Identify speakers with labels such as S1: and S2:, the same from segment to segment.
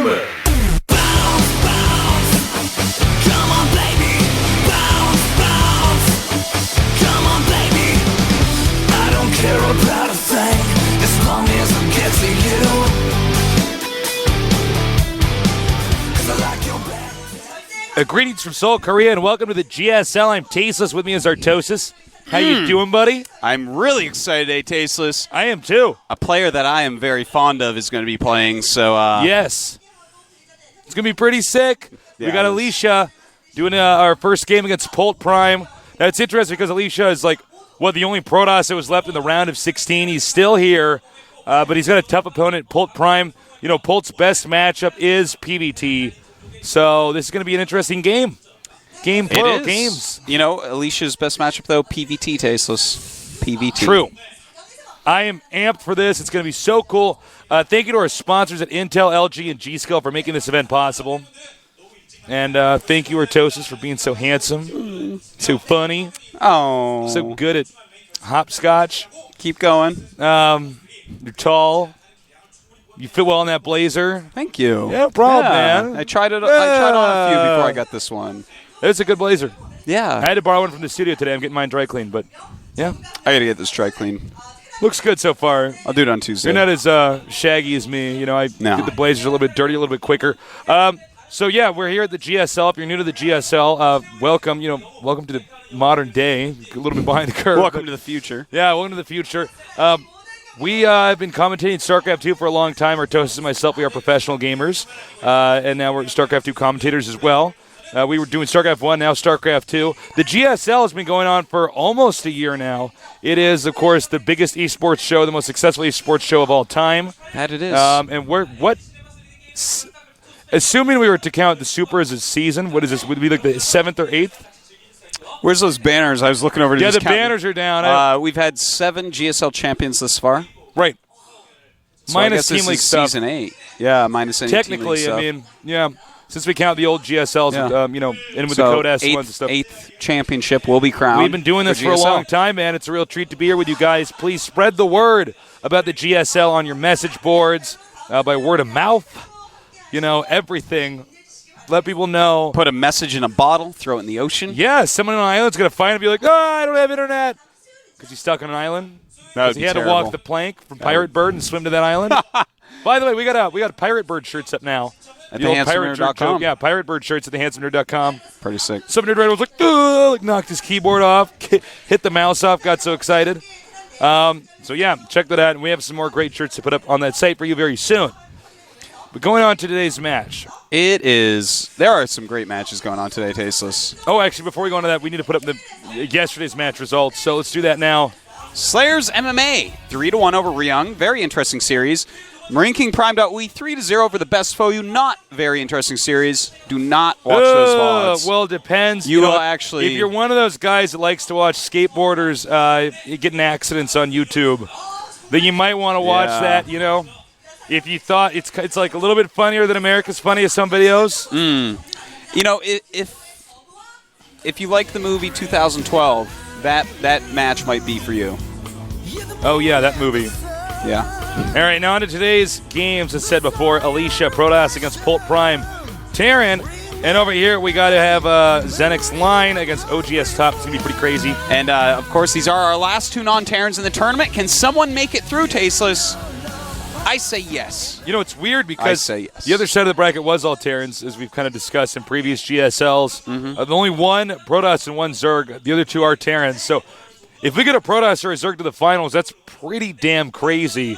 S1: number.
S2: Bounce, bounce. Come on, baby. Bounce, bounce. Come on, baby. I don't care about a thing as long as I get to you. 'Cause I like your back.
S3: Greetings from Seoul, Korea, and welcome to the GSL. I'm Tasteless. With me is Artosis. How you doing, buddy?
S4: I'm really excited today, Tasteless.
S3: I am too.
S4: A player that I am very fond of is going to be playing, so...
S3: Yes. It's going to be pretty sick.
S4: Yeah,
S3: we got
S4: it is.
S3: Alicia doing our first game against Polt Prime. Now, it's interesting because Alicia is like, the only Protoss that was left in the round of 16. He's still here, but he's got a tough opponent, Polt Prime. You know, Polt's best matchup is PVT, so this is going to be an interesting game. Game plural, games.
S4: You know, Alicia's best matchup, though, PVT, Tasteless. PVT.
S3: True. I am amped for this. It's going to be so cool. Thank you to our sponsors at Intel, LG, and G-Skill for making this event possible. And thank you, Artosis, for being so handsome, so funny,
S4: Oh.
S3: so good at hopscotch.
S4: Keep going.
S3: You're tall. You fit well in that blazer.
S4: Thank you.
S3: Yeah, no problem, man.
S4: I tried on a few before I got this one.
S3: It's a good blazer.
S4: Yeah.
S3: I had to borrow one from the studio today. I'm getting mine dry cleaned, but yeah.
S4: I got to get this dry clean.
S3: Looks good so far.
S4: I'll do it on Tuesday.
S3: You're not as shaggy as me. You know, I
S4: No.
S3: get the blazers a little bit dirty, a little bit quicker. So, yeah, we're here at the GSL. If you're new to the GSL, welcome. You know, welcome to the modern day. A little bit behind the curve.
S4: Welcome to the future.
S3: Yeah, welcome to the future. We have been commentating StarCraft 2 for a long time. Artosis and myself, we are professional gamers. And now we're StarCraft 2 commentators as well. We were doing StarCraft 1, now StarCraft 2. The GSL has been going on for almost a year now. It is, of course, the biggest esports show, the most successful esports show of all time.
S4: That it is.
S3: And assuming we were to count the Super as a season, what is this? Would it be like the 7th or 8th?
S4: Where's those banners? I was looking over to
S3: Yeah,
S4: just
S3: the
S4: count.
S3: banners are down.
S4: We've had 7 GSL champions thus far.
S3: Right.
S4: So I
S3: Minus
S4: guess this
S3: Team League
S4: is
S3: stuff.
S4: Season 8. Yeah, minus any Team League
S3: Technically,
S4: stuff.
S3: I mean, yeah. Since we count the old GSLs,
S4: Yeah.
S3: and with
S4: So
S3: the Code S ones and stuff.
S4: 8th championship will be crowned.
S3: We've been doing this for a
S4: GSL.
S3: long time, man. It's a real treat to be here with you guys. Please spread the word about the GSL on your message boards, by word of mouth, everything. Let people know.
S4: Put a message in a bottle, throw it in the ocean.
S3: Yeah, someone on an island's going to find it and be like, I don't have internet. Because he's stuck on an island.
S4: That would
S3: He
S4: be
S3: had to
S4: terrible.
S3: walk the plank from Pirate Bird and swim to that island. By the way, we got Pirate Bird shirts up now.
S4: At
S3: The old
S4: thehandsomernerd.com.
S3: Pirate Bird joke. Yeah, Pirate Bird shirts at thehandsomernerd.com.
S4: Pretty sick.
S3: Some nerd writer was like, ugh, knocked his keyboard off, hit the mouse off, got so excited. So, yeah, check that out. And we have some more great shirts to put up on that site for you very soon. But going on to today's match.
S4: There are some great matches going on today, Tasteless.
S3: Oh, actually, before we go on to that, we need to put up yesterday's match results. So let's do that now.
S4: Slayers MMA, 3-1 over Ryung. Very interesting series. Marine King Prime.we, 3-0 over the Best Foe You. Not very interesting series. Do not watch those VODs.
S3: Well, it depends.
S4: You will actually...
S3: If you're one of those guys that likes to watch skateboarders getting accidents on YouTube, then you might want to watch that, If you thought it's like a little bit funnier than America's Funniest Home Videos.
S4: If you like the movie 2012, that match might be for you.
S3: Oh, yeah, that movie.
S4: Yeah.
S3: All right, now on to today's games. As said before, Alicia Protoss against Polt Prime Terran. And over here, we got to have Zenix Line against OGS Top. It's going to be pretty crazy.
S4: And, of course, these are our last 2 non-Terrans in the tournament. Can someone make it through, Tasteless? I say yes.
S3: It's weird because
S4: say yes.
S3: the other side of the bracket was all Terrans, as we've kind of discussed in previous GSLs.
S4: Mm-hmm.
S3: Only one Protoss and one Zerg. The other 2 are Terrans. So if we get a Protoss or a Zerg to the finals, that's pretty damn crazy.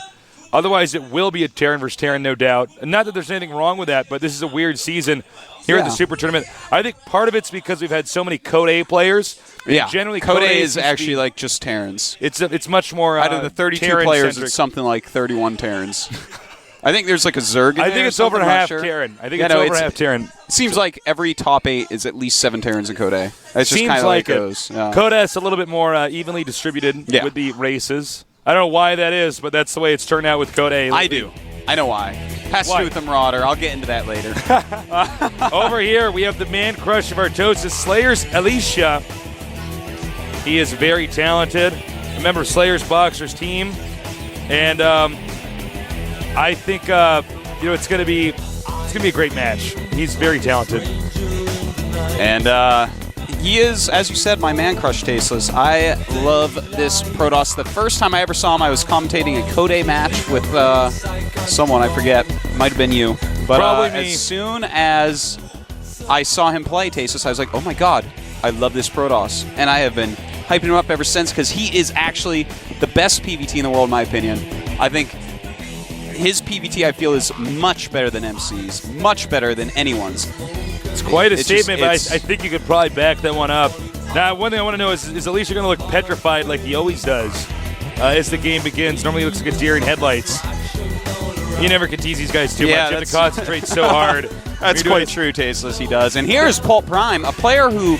S3: Otherwise, it will be a Terran versus Terran, no doubt. Not that there's anything wrong with that, but this is a weird season here at the Super Tournament. I think part of it's because we've had so many Code A players.
S4: Yeah,
S3: Generally,
S4: Code A
S3: seems
S4: is
S3: to
S4: actually
S3: be-
S4: like just Terrans.
S3: It's much more
S4: Out of the 32 players,
S3: Terran-centric.
S4: it's something like 31 Terrans. I think there's like a Zerg in
S3: I
S4: there
S3: think
S4: or
S3: it's over
S4: something, I'm not
S3: half
S4: sure.
S3: Terran. I think
S4: Yeah,
S3: it's
S4: no,
S3: over half Terran.
S4: It seems like every top 8 is at least 7 Terrans in Code A. That's just
S3: Seems
S4: kind of
S3: like
S4: like
S3: it.
S4: goes. Yeah.
S3: Code S a little bit more evenly distributed with the races. I don't know why that is, but that's the way it's turned out with Code A.
S4: I do. I know why. Has to
S3: Why?
S4: do with the Marauder. I'll get into that later.
S3: Over here, we have the man crush of Artosis, Slayers Alicia. He is very talented. A member of Slayers Boxers team. And I think it's going to be going to be a great match. He's very talented.
S4: And he is, as you said, my man crush, Tasteless. I love this Protoss. The first time I ever saw him, I was commentating a Code match with someone, I forget. Might have been you. But
S3: Probably me.
S4: As soon as I saw him play Tasteless, I was like, oh my god, I love this Protoss. And I have been hyping him up ever since because he is actually the best PvT in the world, in my opinion. I think his PvT, I feel, is much better than MC's, much better than anyone's.
S3: It's quite a statement, but I think you could probably back that one up. Now, one thing I want to know is Alicia going to look petrified like he always does as the game begins? Normally he looks like a deer in headlights. You never can tease these guys too much. You have to concentrate so hard.
S4: That's quite true, Tasteless. He does. And here's Polt Prime, a player who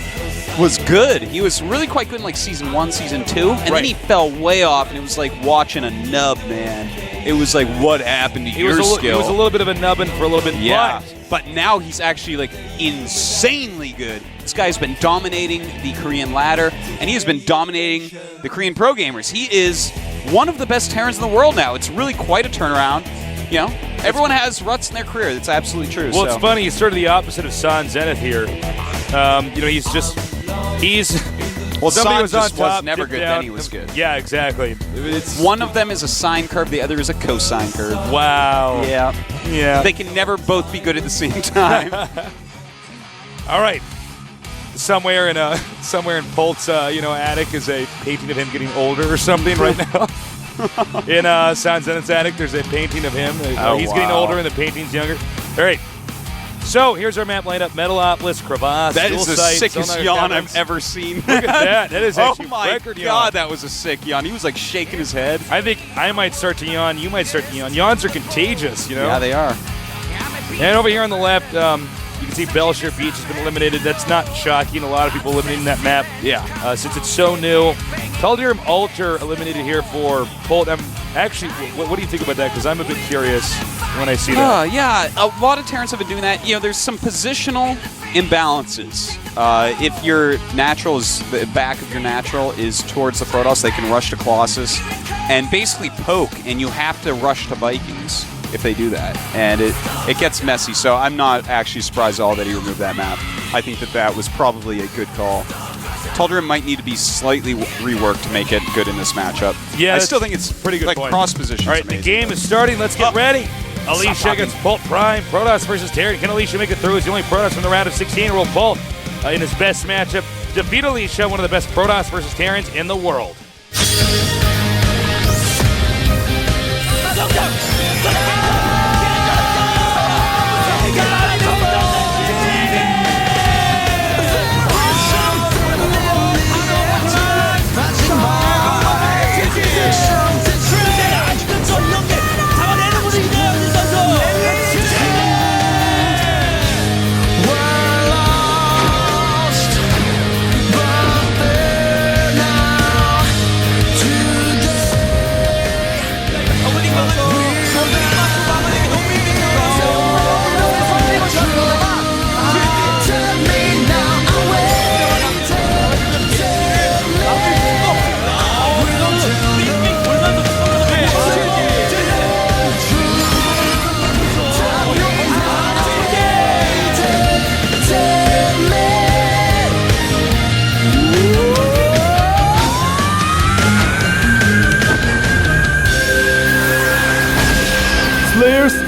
S4: was good. He was really quite good in like Season 1, Season 2, and then he fell way off, and it was like watching a nub, man. It was like, what happened to your skill?
S3: He was a little bit of a nubbin for a little bit.
S4: Yeah, but now he's actually like insanely good. This guy's been dominating the Korean ladder, and he has been dominating the Korean pro gamers. He is one of the best Terrans in the world now. It's really quite a turnaround. You know, everyone has ruts in their career. That's absolutely true.
S3: Well, it's funny. He's sort of the opposite of San Zenith here. You know,
S4: Well,
S3: somebody
S4: was on top, was never
S3: dipped
S4: good,
S3: down.
S4: then he was good.
S3: Yeah, exactly.
S4: One of them is a sine curve, the other is a cosine curve.
S3: Wow.
S4: Yeah. They can never both be good at the same time.
S3: All right. Somewhere in Polt's attic is a painting of him getting older or something right now. In San Zenith's attic, there's a painting of him. He's getting older and the painting's younger. All right. So here's our map lineup: Metalopolis, Crevasse,
S4: that is the
S3: sites,
S4: sickest yawn I've ever seen.
S3: Look at that. That is actually record yawn.
S4: Oh my god, that was a sick yawn. He was like shaking his head.
S3: I think I might start to yawn. You might start to yawn. Yawns are contagious, you know?
S4: Yeah, they are.
S3: And over here on the left, you can see Belshire Beach has been eliminated. That's not shocking. A lot of people eliminating that map.
S4: Yeah.
S3: Since it's so new. Taldirum Alter eliminated here for Polt. Actually, what do you think about that? Because I'm a bit curious when I see that.
S4: Yeah, a lot of Terrans have been doing that. You know, there's some positional imbalances. If your natural is the back of your natural is towards the Protoss, they can rush to Colossus and basically poke, and you have to rush to Vikings if they do that. And it gets messy, so I'm not actually surprised at all that he removed that map. I think that was probably a good call. Taldirum might need to be slightly reworked to make it good in this matchup.
S3: Yeah,
S4: I still think it's
S3: pretty good.
S4: Like
S3: point.
S4: cross position.
S3: All right, the game is starting. Let's get ready. Alicia against Polt Prime. Protoss versus Terran. Can Alicia make it through? He's the only Protoss from the round of 16. Will Polt, in his best matchup, defeat Alicia, one of the best Protoss versus Terrans in the world.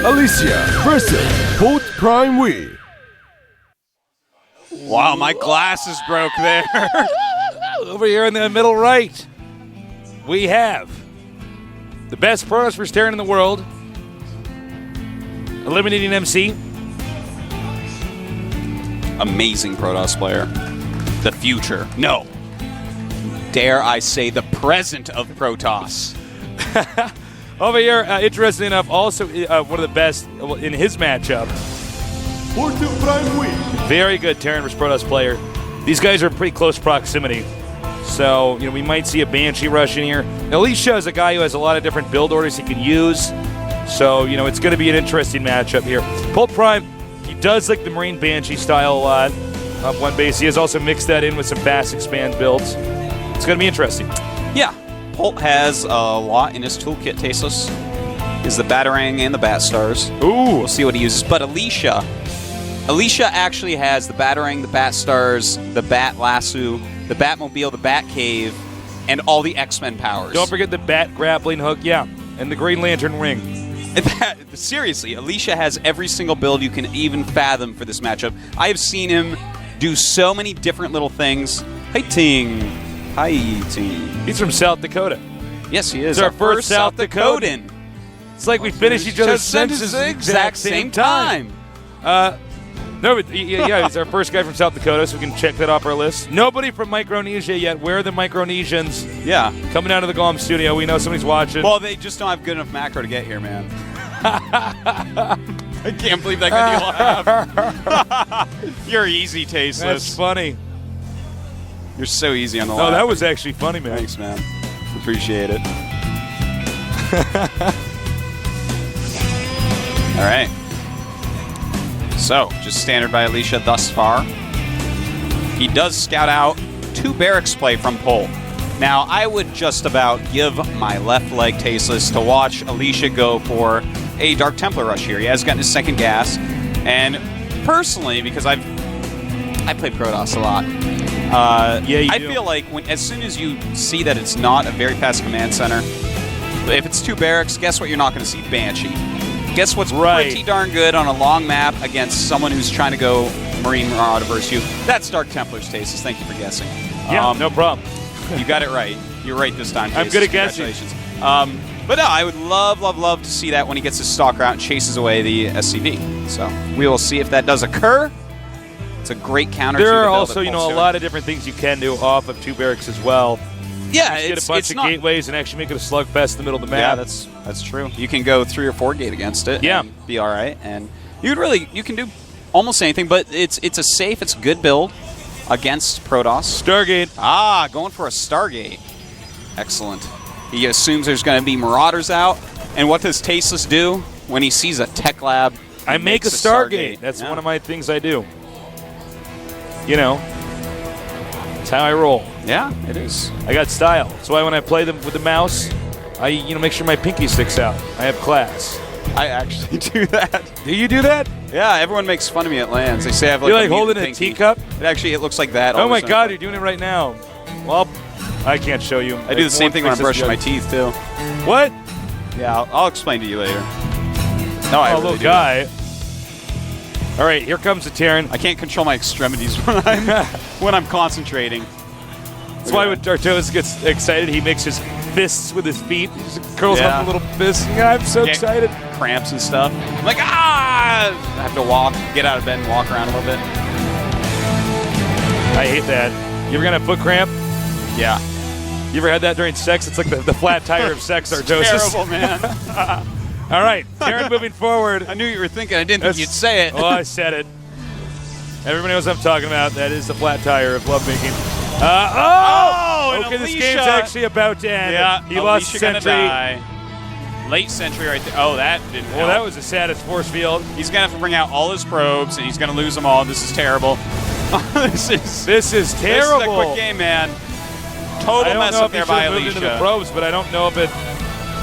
S1: Alicia versus Polt Prime Wii.
S4: Wow, my glasses broke there.
S3: Over here in the middle right, we have the best Protoss versus Terran in the world, eliminating MC.
S4: Amazing Protoss player. The future. No. Dare I say the present of Protoss.
S3: Over here, interesting enough, also one of the best in his matchup.
S1: Polt Prime Wii.
S3: Very good Terran versus Protoss player. These guys are in pretty close proximity. So, we might see a Banshee rush in here. Alicia is a guy who has a lot of different build orders he can use. So, it's going to be an interesting matchup here. Polt Prime, he does like the Marine Banshee style a lot of one base. He has also mixed that in with some fast expand builds. It's going to be interesting.
S4: Yeah. Polt has a lot in his toolkit, Tasteless. is the Batarang and the Bat Stars.
S3: Ooh.
S4: We'll see what he uses. But Alicia actually has the Batarang, the Bat Stars, the Bat Lasso, the Batmobile, the Bat Cave, and all the X-Men powers.
S3: Don't forget the Bat grappling hook, yeah, and the Green Lantern ring.
S4: Seriously, Alicia has every single build you can even fathom for this matchup. I have seen him do so many different little things. Hi, Ting. Hi, Ting.
S3: He's from South Dakota.
S4: Yes, he is.
S3: It's our first South Dakotan. It's like we finished each other's sentences at the exact same time. No, but yeah, he's our first guy from South Dakota, so we can check that off our list. Nobody from Micronesia yet. Where are the Micronesians?
S4: Yeah.
S3: Coming out of the Glom studio. We know somebody's watching.
S4: Well, they just don't have good enough macro to get here, man. I can't believe that good deal. You're easy, Tasteless.
S3: That's funny.
S4: You're so easy on the
S3: No,
S4: laugh.
S3: that was actually funny, man.
S4: Thanks, man. Appreciate it. All right. So, just standard by Alicia thus far. He does scout out 2 barracks play from Polt. Now, I would just about give my left leg Tasteless to watch Alicia go for a Dark Templar rush here. He has gotten his second gas. And personally, because I play Protoss a lot,
S3: Yeah, you
S4: I
S3: do.
S4: feel like as soon as you see that it's not a very fast command center, if it's 2 barracks, guess what you're not going to see? Banshee. Guess what's pretty darn good on a long map against someone who's trying to go Marine Marauder versus you? That's Dark Templar's Tasteless. Thank you for guessing.
S3: Yeah, no problem.
S4: You got it right. You're right this time,
S3: I'm
S4: Tasteless.
S3: good at guessing.
S4: Congratulations. But no, I would love to see that when he gets his stalker out and chases away the SCV. So we will see if that does occur. It's a great counter.
S3: There
S4: to the
S3: are
S4: build
S3: also,
S4: that
S3: a
S4: Polt's doing.
S3: lot of different things you can do off of 2 barracks as well.
S4: Yeah,
S3: Get a bunch of gateways and actually make it a slugfest in the middle of the
S4: Yeah,
S3: map.
S4: that's true. You can go 3 or 4 gate against it.
S3: Yeah.
S4: And be all right, and you can do almost anything. But it's a safe, it's a good build against Protoss.
S3: Stargate.
S4: Going for a Stargate. Excellent. He assumes there's going to be Marauders out, and what does Tasteless do when he sees a tech lab?
S3: I make a Stargate. That's one of my things I do. You know, that's how I roll.
S4: Yeah, it is.
S3: I got style. That's why when I play them with the mouse, I make sure my pinky sticks out. I have class.
S4: I actually do that.
S3: Do you do that?
S4: Yeah, everyone makes fun of me at LANs. They say I have like
S3: You're
S4: a
S3: like
S4: mutant
S3: holding a
S4: pinky.
S3: teacup?
S4: It looks like that. all
S3: Oh
S4: of a
S3: my
S4: sudden.
S3: God, you're doing it right now. Well, I can't show you.
S4: I do the same thing when I'm brushing my teeth too.
S3: What?
S4: Yeah, I'll explain to you later. No, I
S3: Oh,
S4: really
S3: little
S4: do.
S3: guy. All right, here comes the Terran.
S4: I can't control my extremities when I'm concentrating.
S3: That's why when Artosis gets excited, he makes his fists with his feet. He just curls up a little fist. Yeah, I'm so
S4: Get
S3: excited.
S4: Cramps and stuff. I'm like, I have to get out of bed and walk around a little bit.
S3: I hate that. You ever got a foot cramp?
S4: Yeah.
S3: You ever had that during sex? It's like the flat tire of sex, Artosis.
S4: Terrible, man.
S3: All right, Terran moving forward.
S4: I knew you were thinking. I didn't think you'd say it.
S3: Oh, I said it. Everybody knows what I'm talking about. That is the flat tire of lovemaking.
S4: and
S3: Okay, this
S4: Alicia.
S3: game's actually about to end.
S4: Yeah,
S3: he lost
S4: Alicia gonna
S3: Sentry.
S4: die. Late Sentry right there. Oh, that didn't
S3: Well,
S4: help.
S3: that was the saddest force field.
S4: He's going to have to bring out all his probes, and he's going to lose them all. This is terrible. This is
S3: This is terrible.
S4: This is a quick game, man.
S3: I
S4: Total
S3: don't
S4: mess
S3: know
S4: up
S3: if he
S4: there
S3: should
S4: by
S3: have moved into the
S4: Alicia.
S3: probes, but I don't know if it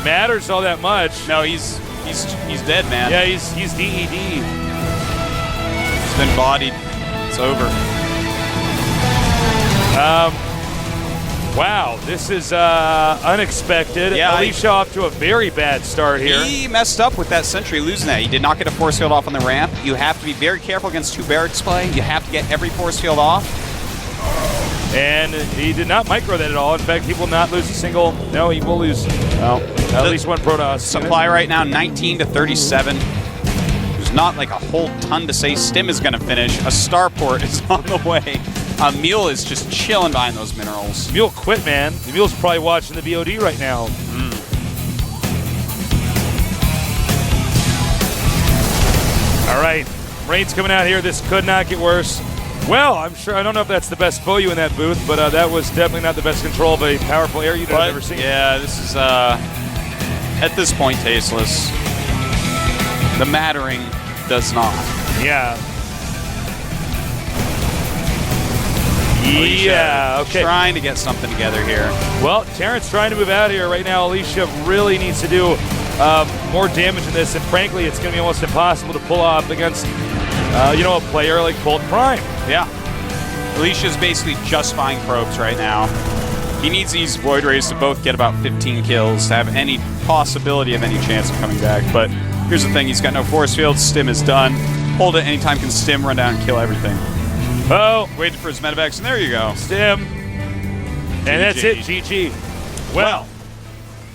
S3: matters all that much.
S4: No, he's dead, man.
S3: Yeah, he's DED.
S4: He's been bodied. It's over.
S3: Wow, this is unexpected.
S4: Yeah,
S3: Alicia off to a very bad start here.
S4: He messed up with that Sentry losing that. He did not get a force field off on the ramp. You have to be very careful against 2 barracks play. You have to get every force field off.
S3: And he did not micro that at all. In fact, he will not lose a single. No, he will lose at least one Protoss.
S4: Supply right now 19 to 37. There's not like a whole ton to say. Stim is going to finish. A starport is on the way. Mule is just chilling behind those minerals.
S3: Mule quit, man. The Mule's probably watching the VOD right now. All right, rain's coming out here. This could not get worse. Well, I'm sure. I don't know if that's the best you in that booth, but that was definitely not the best control of a powerful air unit I've ever seen.
S4: Yeah, this is at this point tasteless. The mattering does not.
S3: Yeah. Yeah, okay.
S4: Trying to get something together here.
S3: Well, Terrence trying to move out here right now. Alicia really needs to do more damage in this, and frankly, it's going to be almost impossible to pull off against, a player like Polt Prime.
S4: Yeah. Alicia's basically just buying probes right now. He needs these Void Rays to both get about 15 kills to have any possibility of any chance of coming back. But here's the thing, he's got no force field, stim is done. Hold it anytime, can stim, run down, and kill everything. Oh, waiting for his medevacs, and there you go.
S3: Stim. And that's it, GG.
S4: Well,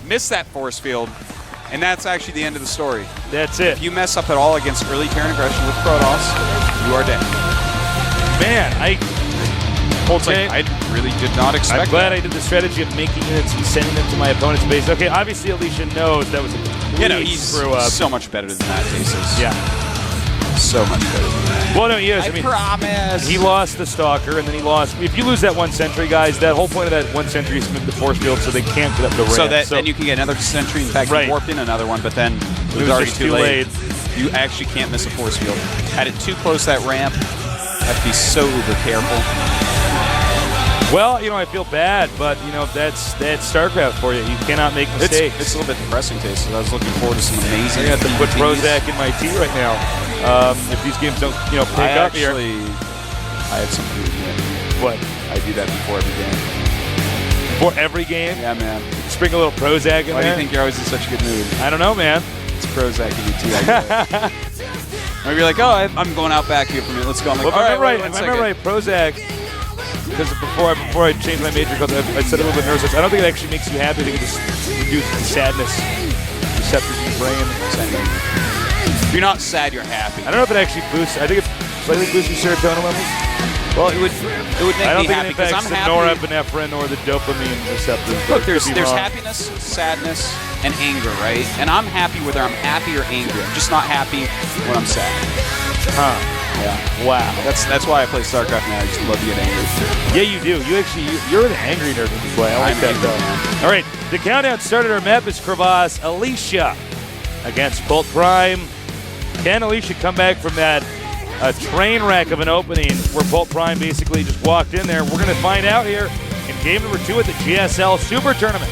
S4: missed that force field, and that's actually the end of the story.
S3: That's it.
S4: If you mess up at all against early Terran aggression with Protoss, you are dead.
S3: Man,
S4: Polt's like, I really did not expect
S3: I'm glad
S4: that.
S3: I did the strategy of making units and sending them to my opponent's base. Okay, obviously Alicia knows that was a complete
S4: He's
S3: screw up.
S4: so much better than that, Aces.
S3: Yeah.
S4: So much better than that.
S3: Well, no, he is.
S4: I promise.
S3: He lost the Stalker, and then he lost. If you lose that 1 sentry, guys, that whole point of that 1 sentry is to move the force field so they can't get up the ramp.
S4: So then you can get another sentry. In fact,
S3: Right.
S4: you warped in another one, but then it was already too late. You actually can't miss a force field. Had it too close to that ramp, have to be so uber careful.
S3: Well, I feel bad, but, that's StarCraft for you. You cannot make mistakes.
S4: It's a little bit depressing, Taste. So I was looking forward to some amazing.
S3: I got to put Prozac in my tea right now. If these games don't, pick up here.
S4: I had something to do.
S3: What?
S4: I do that before every game.
S3: For every game?
S4: Yeah, man.
S3: Sprinkle a little Prozac in
S4: Why do
S3: there?
S4: you think you're always in such a good mood?
S3: I don't know, man.
S4: It's Prozac in your tea. I get it. Maybe you're like, I'm going out back here for a minute. Let's go. I'm like,
S3: Well,
S4: all
S3: if
S4: right,
S3: I remember right, Prozac, because before I changed my major, I said a little bit nervous. I don't think it actually makes you happy. I think it just reduces the sadness receptors in your brain.
S4: If you're not sad, you're happy.
S3: I don't know if it actually boosts. I think it slightly boosts your serotonin levels.
S4: Well, it would make
S3: I don't
S4: me
S3: think
S4: happy
S3: it
S4: because
S3: affects
S4: I'm
S3: the
S4: happy.
S3: norepinephrine or the dopamine receptors.
S4: Look, there's
S3: Could be wrong.
S4: happiness, sadness, and anger, right? And I'm happy whether I'm happy or angry. I'm just not happy when I'm sad.
S3: Huh.
S4: Yeah.
S3: Wow.
S4: That's why I play StarCraft now. I just love to get angry.
S3: Yeah, you do. You're an angry nerd when you play. I like
S4: I'm
S3: that,
S4: angry,
S3: though.
S4: man.
S3: All right, the countdown started. Our map is Crevasse. Alicia against Polt Prime. Can Alicia come back from that train wreck of an opening where Polt Prime basically just walked in there? We're going to find out here in game number 2 at the GSL Super Tournament.